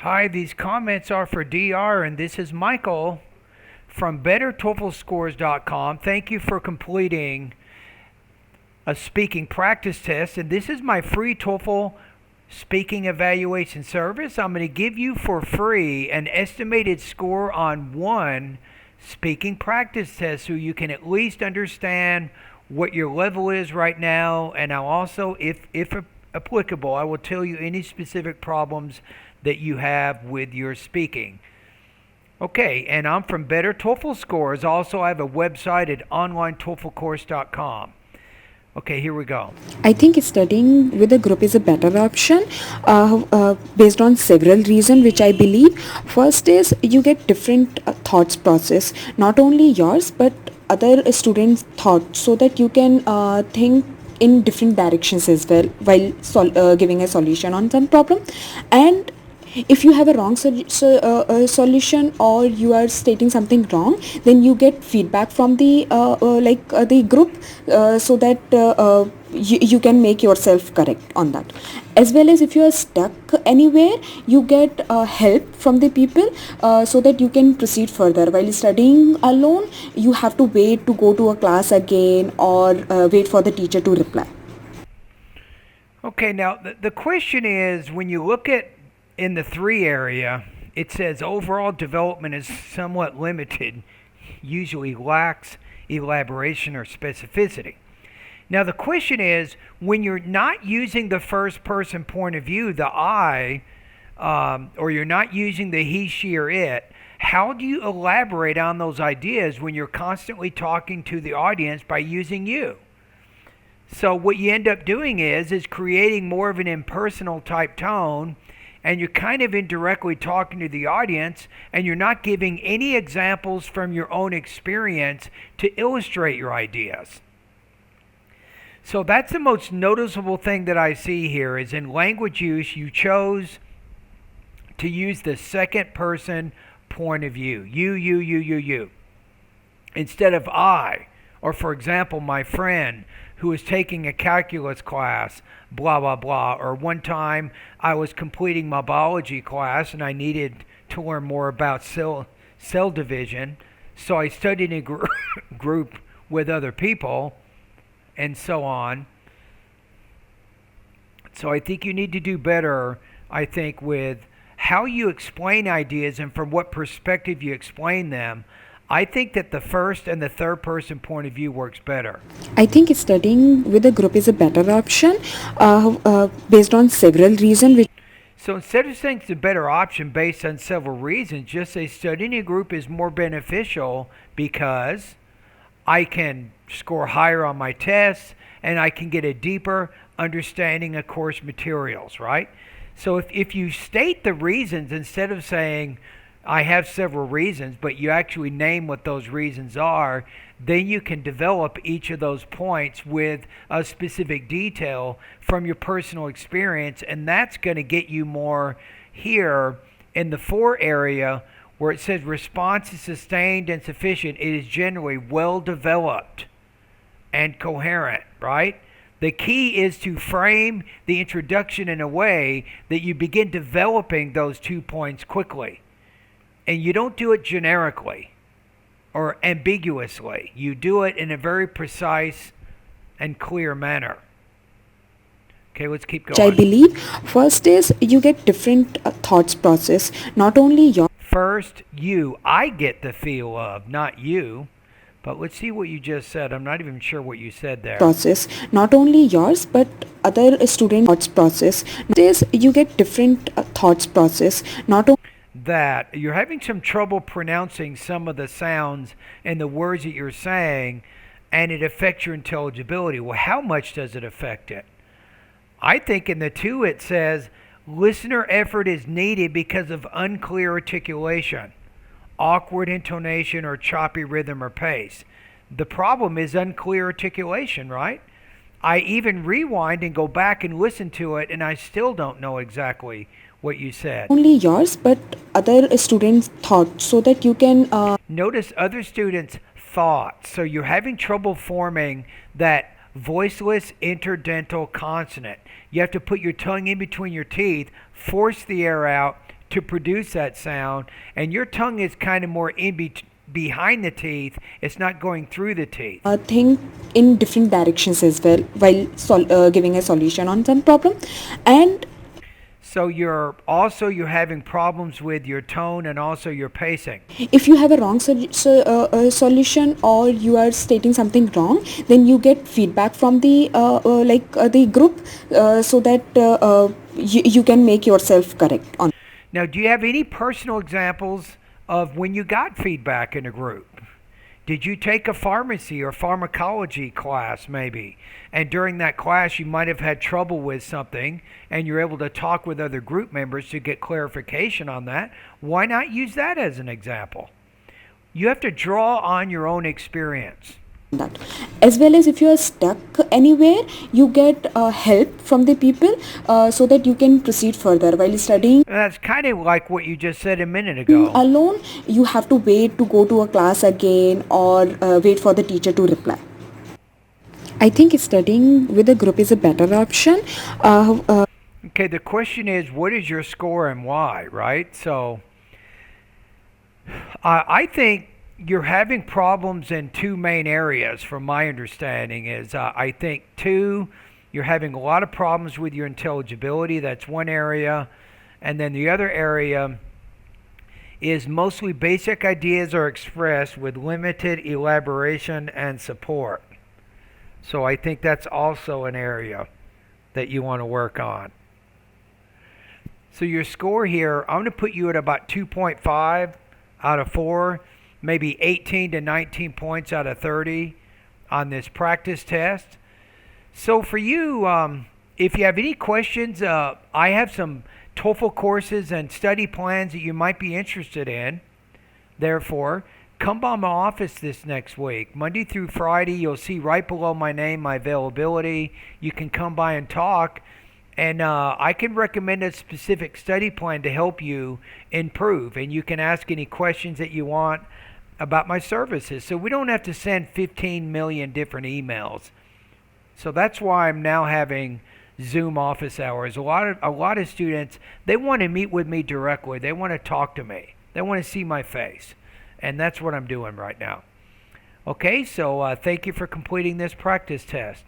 Hi, these comments are for DR, and this is Michael from BetterTOEFLScores.com. Thank you for completing a speaking practice test, and this is my free TOEFL speaking evaluation service. I'm going to give you for free an estimated score on one speaking practice test so you can at least understand what your level is right now, and I'll also, if applicable, I will tell you any specific problems that you have with your speaking. Okay, and I'm from Better TOEFL Scores. Also, I have a website at onlinetoeflcourse.com. Okay, here we go. I think studying with a group is a better option based on several reasons, which I believe. First is you get different thoughts process, not only yours but other students' thoughts, so that you can think in different directions as well while giving a solution on some problem. And if you have a wrong solution, or you are stating something wrong, then you get feedback from the group, so that you can make yourself correct on that. As well as if you are stuck anywhere, you get help from the people, so that you can proceed further. While studying alone, you have to wait to go to a class again, or wait for the teacher to reply. Okay, now the question is, when you look at in the 3 area, it says overall development is somewhat limited, usually lacks elaboration or specificity. Now the question is, when you're not using the first person point of view, the I, or you're not using the he, she, or it, how do you elaborate on those ideas when you're constantly talking to the audience by using you? So what you end up doing is creating more of an impersonal type tone, and you're kind of indirectly talking to the audience, and you're not giving any examples from your own experience to illustrate your ideas. So that's the most noticeable thing that I see here is in language use, you chose to use the second person point of view. You. Instead of I. Or for example, my friend who was taking a calculus class, blah, blah, blah. Or one time I was completing my biology class and I needed to learn more about cell division. So I studied in a group with other people and so on. So I think you need to do better, with how you explain ideas and from what perspective you explain them. I think that the first and the third person point of view works better. I think studying with a group is a better option based on several reasons. So instead of saying it's a better option based on several reasons, just say studying in a group is more beneficial because I can score higher on my tests and I can get a deeper understanding of course materials, right? So if you state the reasons instead of saying I have several reasons, but you actually name what those reasons are, then you can develop each of those points with a specific detail from your personal experience, and that's going to get you more here in the 4 area where it says response is sustained and sufficient. It is generally well developed and coherent, right? The key is to frame the introduction in a way that you begin developing those 2 points quickly. And you don't do it generically or ambiguously. You do it in a very precise and clear manner. Okay, let's keep going. Which I believe first is you get different thoughts process, not only your first you. I get the feel of, not you. But let's see what you just said. I'm not even sure what you said there. Process, not only yours but other student thoughts process. Is you get different thoughts process, not only that you're having some trouble pronouncing some of the sounds and the words that you're saying, and it affects your intelligibility. Well, how much does it affect it? I think in the 2 it says listener effort is needed because of unclear articulation, awkward intonation, or choppy rhythm or pace. The problem is unclear articulation, right? I even rewind and go back and listen to it, and I still don't know exactly what you said. Only yours but other students' thoughts, so that you can notice other students' thoughts. So you're having trouble forming that voiceless interdental consonant. You have to put your tongue in between your teeth, force the air out to produce that sound, and your tongue is kind of more behind the teeth. It's not going through the teeth. Think in different directions as well while giving a solution on some problem. And So you're having problems with your tone and also your pacing. if you have a wrong solution, or you are stating something wrong, then you get feedback from the group, so that you can make yourself correct on. Now, do you have any personal examples of when you got feedback in a group? Did you take a pharmacy or pharmacology class maybe? And during that class, you might have had trouble with something and you're able to talk with other group members to get clarification on that. Why not use that as an example? You have to draw on your own experience. That, as well as if you are stuck anywhere, you get help from the people, so that you can proceed further while studying. That's kind of like what you just said a minute ago. Alone, you have to wait to go to a class again, or wait for the teacher to reply. I think studying with a group is a better option. Okay, the question is, what is your score and why, right? So I think you're having problems in two main areas from my understanding is I think you're having a lot of problems with your intelligibility. That's one area. And then the other area is mostly basic ideas are expressed with limited elaboration and support. So I think that's also an area that you want to work on. So your score here, I'm going to put you at about 2.5 out of 4, maybe 18 to 19 points out of 30 on this practice test. So for you, if you have any questions, I have some TOEFL courses and study plans that you might be interested in. Therefore, come by my office this next week. Monday through Friday, you'll see right below my name my availability. You can come by and talk. And I can recommend a specific study plan to help you improve. And you can ask any questions that you want about my services. So we don't have to send 15 million different emails. So that's why I'm now having Zoom office hours. A lot of students, they want to meet with me directly. They want to talk to me. They want to see my face. And that's what I'm doing right now. Okay, so thank you for completing this practice test.